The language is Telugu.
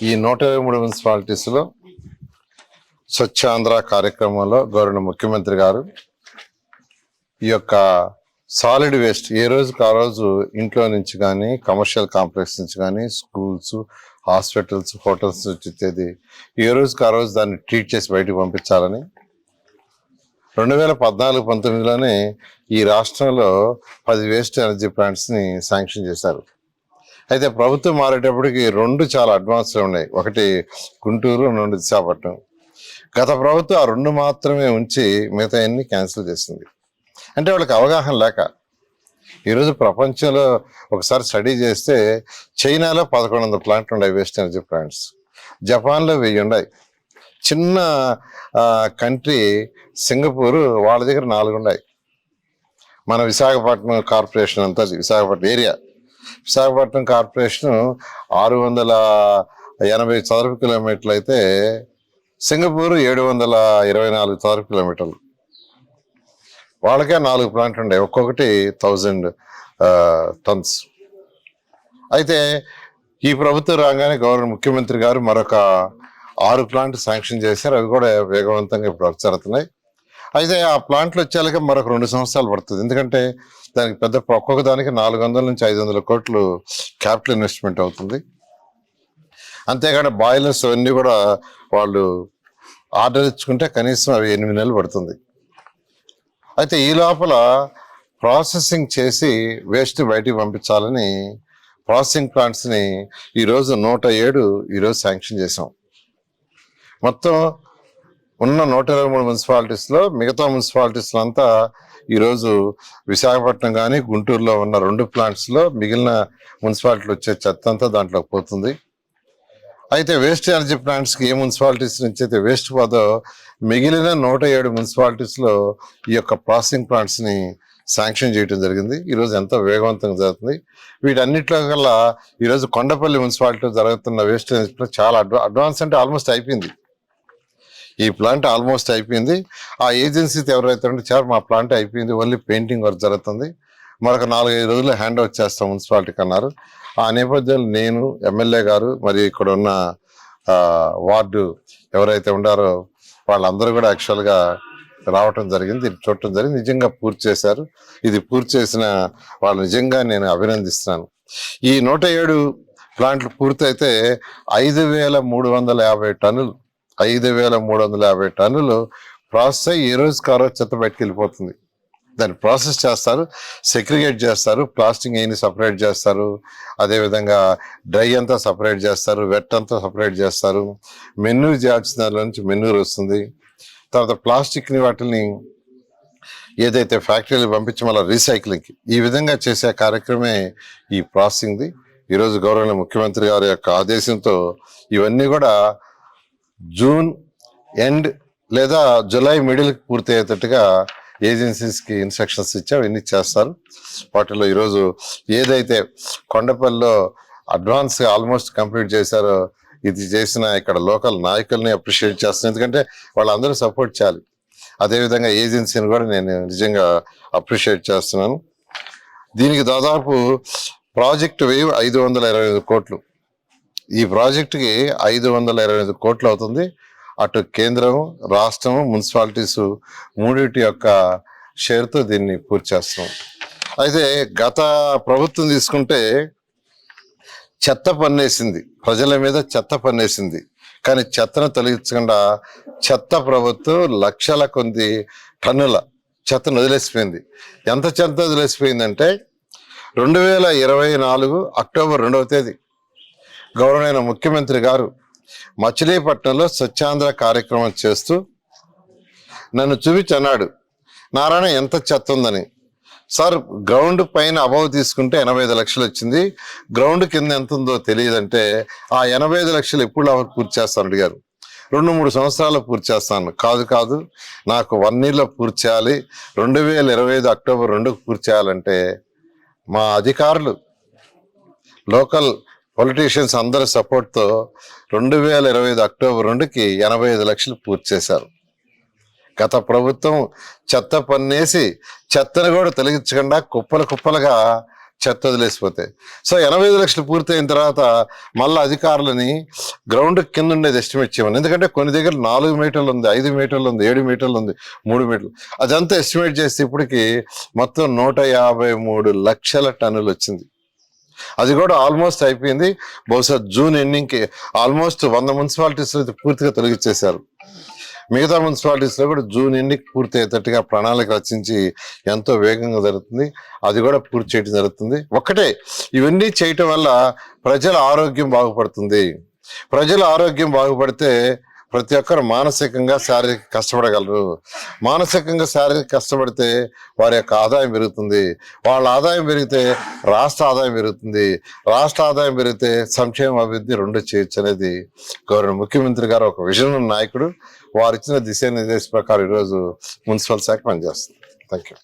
ఈ 123 మున్సిపాలిటీస్లో స్వచ్ఛాంధ్ర కార్యక్రమంలో గౌరవ ముఖ్యమంత్రి గారు ఈ యొక్క సాలిడ్ వేస్ట్ ఏ రోజుకి ఆ రోజు ఇంట్లో నుంచి కానీ కమర్షియల్ కాంప్లెక్స్ నుంచి కానీ స్కూల్స్, హాస్పిటల్స్, హోటల్స్ నుంచి వచ్చేది ఏ రోజుకి ఆ రోజు దాన్ని ట్రీట్ చేసి బయటకు పంపించాలని 2014-19లోనే ఈ రాష్ట్రంలో 10 వేస్ట్ ఎనర్జీ ప్లాంట్స్ని శాంక్షన్ చేశారు. అయితే ప్రభుత్వం మారేటప్పటికి 2 చాలా అడ్వాన్స్లో ఉన్నాయి. ఒకటి గుంటూరు, 2 విశాఖపట్నం. గత ప్రభుత్వం ఆ 2 మాత్రమే ఉంచి మిగతా అన్ని క్యాన్సిల్ చేసింది. అంటే వాళ్ళకి అవగాహన లేక. ఈరోజు ప్రపంచంలో ఒకసారి స్టడీ చేస్తే చైనాలో 1100 ప్లాంట్లు ఉన్నాయి వేస్ట్ ఎనర్జీ ప్లాంట్స్, జపాన్లో 1000 ఉన్నాయి. చిన్న కంట్రీ సింగపూర్, వాళ్ళ దగ్గర 4 ఉన్నాయి. మన విశాఖపట్నం కార్పొరేషన్ అంతా, విశాఖపట్నం ఏరియా, విశాఖపట్నం కార్పొరేషన్ 680 చదరపు కిలోమీటర్లు అయితే సింగపూర్ 724 చదరపు కిలోమీటర్లు. వాళ్ళకే 4 ప్లాంట్లు ఉన్నాయి, ఒక్కొక్కటి 1000 టన్స్. అయితే ఈ ప్రభుత్వం రాగానే గౌరవ ముఖ్యమంత్రి గారు మరొక 6 ప్లాంట్లు శాంక్షన్ చేశారు. అవి కూడా వేగవంతంగా ఇప్పుడు వర్క్ జరుగుతున్నాయి. అయితే ఆ ప్లాంట్లు వచ్చేలాగా మరొక 2 సంవత్సరాలు పడుతుంది. ఎందుకంటే దానికి పెద్ద ఒక్కొక్క దానికి 400 నుంచి 500 కోట్లు క్యాపిటల్ ఇన్వెస్ట్మెంట్ అవుతుంది. అంతేకాని బాయిలర్స్ అవన్నీ కూడా వాళ్ళు ఆర్డర్ ఇచ్చుకుంటే కనీసం అవి 8 నెలలు పడుతుంది. అయితే ఈ లోపల ప్రాసెసింగ్ చేసి వేస్ట్ బయటికి పంపించాలని ప్రాసెసింగ్ ప్లాంట్స్ని ఈరోజు 107 ఈరోజు శాంక్షన్ చేసాం. మొత్తం ఉన్న 123 మున్సిపాలిటీస్లో మిగతా మున్సిపాలిటీస్లో అంతా ఈరోజు విశాఖపట్నం కానీ గుంటూరులో ఉన్న 2 ప్లాంట్స్లో మిగిలిన మున్సిపాలిటీలు వచ్చే చెత్త అంతా దాంట్లోకి పోతుంది. అయితే వేస్ట్ ఎనర్జీ ప్లాంట్స్కి ఏ మున్సిపాలిటీస్ నుంచి అయితే వేస్ట్ పోదో మిగిలిన 107 మున్సిపాలిటీస్లో ఈ యొక్క ప్రాసెసింగ్ ప్లాంట్స్ని శాంక్షన్ చేయడం జరిగింది. ఈరోజు ఎంతో వేగవంతంగా జరుగుతుంది. వీటన్నిటిలో కల్లా ఈరోజు కొండపల్లి మున్సిపాలిటీలో జరుగుతున్న వేస్ట్ ఎనర్జీ చాలా అడ్వాన్స్ అంటే ఆల్మోస్ట్ అయిపోయింది. ఈ ప్లాంట్ ఆల్మోస్ట్ అయిపోయింది. ఆ ఏజెన్సీతో ఎవరైతే ఉంటే సార్ మా ప్లాంట్ అయిపోయింది, ఓన్లీ పెయింటింగ్ వర్క్ జరుగుతుంది, మరొక 4-5 రోజుల్లో హ్యాండ్ ఓవర్ చేస్తాం మున్సిపాలిటీకి అన్నారు. ఆ నేపథ్యంలో నేను, ఎమ్మెల్యే గారు, మరియు ఇక్కడ ఉన్న వార్డు ఎవరైతే ఉండారో వాళ్ళందరూ కూడా యాక్చువల్గా రావటం జరిగింది, ఇది చూడటం జరిగింది. నిజంగా పూర్తి చేశారు. ఇది పూర్తి చేసిన వాళ్ళు నిజంగా నేను అభినందిస్తున్నాను. ఈ 107 ప్లాంట్లు పూర్తయితే 5350 టన్నులు 5350 టన్నులు ప్రాసెస్ అయ్యి ఏ రోజుకి ఆ రోజు చెత్త బయటకు వెళ్ళిపోతుంది. దాన్ని ప్రాసెస్ చేస్తారు, సెగ్రిగేట్ చేస్తారు, ప్లాస్టిక్ అయిన సపరేట్ చేస్తారు, అదేవిధంగా డ్రై అంతా సపరేట్ చేస్తారు, వెట్ అంతా సపరేట్ చేస్తారు, మెన్నూరు చేయాల్సిన దానిలో నుంచి మెన్నూరు వస్తుంది. తర్వాత ప్లాస్టిక్ని వాటిని ఏదైతే ఫ్యాక్టరీలు పంపించి మళ్ళీ రీసైక్లింగ్కి ఈ విధంగా చేసే కార్యక్రమే ఈ ప్రాసెసింగ్ది. ఈరోజు గౌరవ ముఖ్యమంత్రి గారి యొక్క ఆదేశంతో ఇవన్నీ కూడా జూన్ ఎండ్ లేదా జూలై మిడిల్కి పూర్తి అయ్యేటట్టుగా ఏజెన్సీస్కి ఇన్స్ట్రక్షన్స్ ఇచ్చాం, ఇన్ని చేస్తారు. వాటిలో ఈరోజు ఏదైతే కొండపల్లిలో అడ్వాన్స్గా ఆల్మోస్ట్ కంప్లీట్ చేశారో ఇది చేసిన ఇక్కడ లోకల్ నాయకుల్ని అప్రిషియేట్ చేస్తున్నాను, ఎందుకంటే వాళ్ళందరూ సపోర్ట్ చేయాలి. అదేవిధంగా ఏజెన్సీని కూడా నేను నిజంగా అప్రిషియేట్ చేస్తున్నాను. దీనికి దాదాపు ప్రాజెక్ట్ వ్యయం 525 కోట్లు. ఈ ప్రాజెక్టుకి 525 కోట్లు అవుతుంది. అటు కేంద్రం, రాష్ట్రం, మున్సిపాలిటీస్ మూడింటి యొక్క షేర్తో దీన్ని పూర్తి చేస్తున్నాం. అయితే గత ప్రభుత్వం తీసుకుంటే చెత్త పన్నేసింది, ప్రజల మీద చెత్త పన్నేసింది, కానీ చెత్తను తొలగించకుండా చెత్త ప్రభుత్వం లక్షల కొద్ది టన్నుల చెత్తను వదిలేసిపోయింది. ఎంత చెత్త వదిలేసిపోయిందంటే 2024 అక్టోబర్ 2వ తేదీ గౌరవనీయ ముఖ్యమంత్రి గారు మచిలీపట్నంలో స్వచ్ఛాంధ్ర కార్యక్రమం చేస్తూ నన్ను చూపించి అన్నాడు, నారాయణ ఎంత చెత్త ఉందని. సార్ గ్రౌండ్ పైన అబౌవ్ తీసుకుంటే 85 లక్షలు వచ్చింది, గ్రౌండ్ కింద ఎంత ఉందో తెలియదంటే ఆ 85 లక్షలు ఎప్పుడు పూర్తి చేస్తాను అడిగారు. 2-3 సంవత్సరాలు పూర్తి చేస్తాను. కాదు నాకు 1 yearలో పూర్తి చేయాలి, 2025 అక్టోబర్ 2కు పూర్తి చేయాలంటే మా అధికారులు లోకల్ పొలిటీషియన్స్ అందరి సపోర్ట్తో 2025 అక్టోబర్ 2కి 85 లక్షలు పూర్తి చేశారు. గత ప్రభుత్వం చెత్త పన్నేసి చెత్తను కూడా తొలగించకుండా కుప్పలుగా చెత్త వదిలేసిపోతే. సో 85 లక్షలు పూర్తయిన తర్వాత మళ్ళీ అధికారులని గ్రౌండ్ కింద ఉండేది ఎస్టిమేట్ చేయమని. ఎందుకంటే కొన్ని దగ్గర 4 మీటర్లు ఉంది, 5 మీటర్లు ఉంది, 7 మీటర్లు ఉంది, 3 మీటర్లు. అదంతా ఎస్టిమేట్ చేస్తే ఇప్పటికి మొత్తం 153 లక్షల టన్నులు వచ్చింది. అది కూడా ఆల్మోస్ట్ అయిపోయింది. బహుశా జూన్ ఎండింగ్కి ఆల్మోస్ట్ 100 మున్సిపాలిటీస్లో అయితే పూర్తిగా తొలగించేశారు. మిగతా మున్సిపాలిటీస్లో కూడా జూన్ ఎండింగ్ పూర్తి అయ్యేటట్టుగా ప్రణాళిక రచించి ఎంతో వేగంగా జరుగుతుంది. అది కూడా పూర్తి చేయడం జరుగుతుంది. ఒక్కటే, ఇవన్నీ చేయటం వల్ల ప్రజల ఆరోగ్యం బాగుపడుతుంది. ప్రజల ఆరోగ్యం బాగుపడితే ప్రతి ఒక్కరు మానసికంగా శారీరక కష్టపడగలరు. మానసికంగా శారీరక కష్టపడితే వారి యొక్క ఆదాయం పెరుగుతుంది. వాళ్ళ ఆదాయం పెరిగితే రాష్ట్ర ఆదాయం పెరుగుతుంది. రాష్ట్ర ఆదాయం పెరిగితే సంక్షేమ అభివృద్ధి రెండు చేయొచ్చు అనేది గౌరవ ముఖ్యమంత్రి గారు ఒక విజన్ నాయకుడు. వారు ఇచ్చిన దిశానిర్దేశం ప్రకారం ఈరోజు మున్సిపల్ శాఖ పనిచేస్తుంది. Thank you.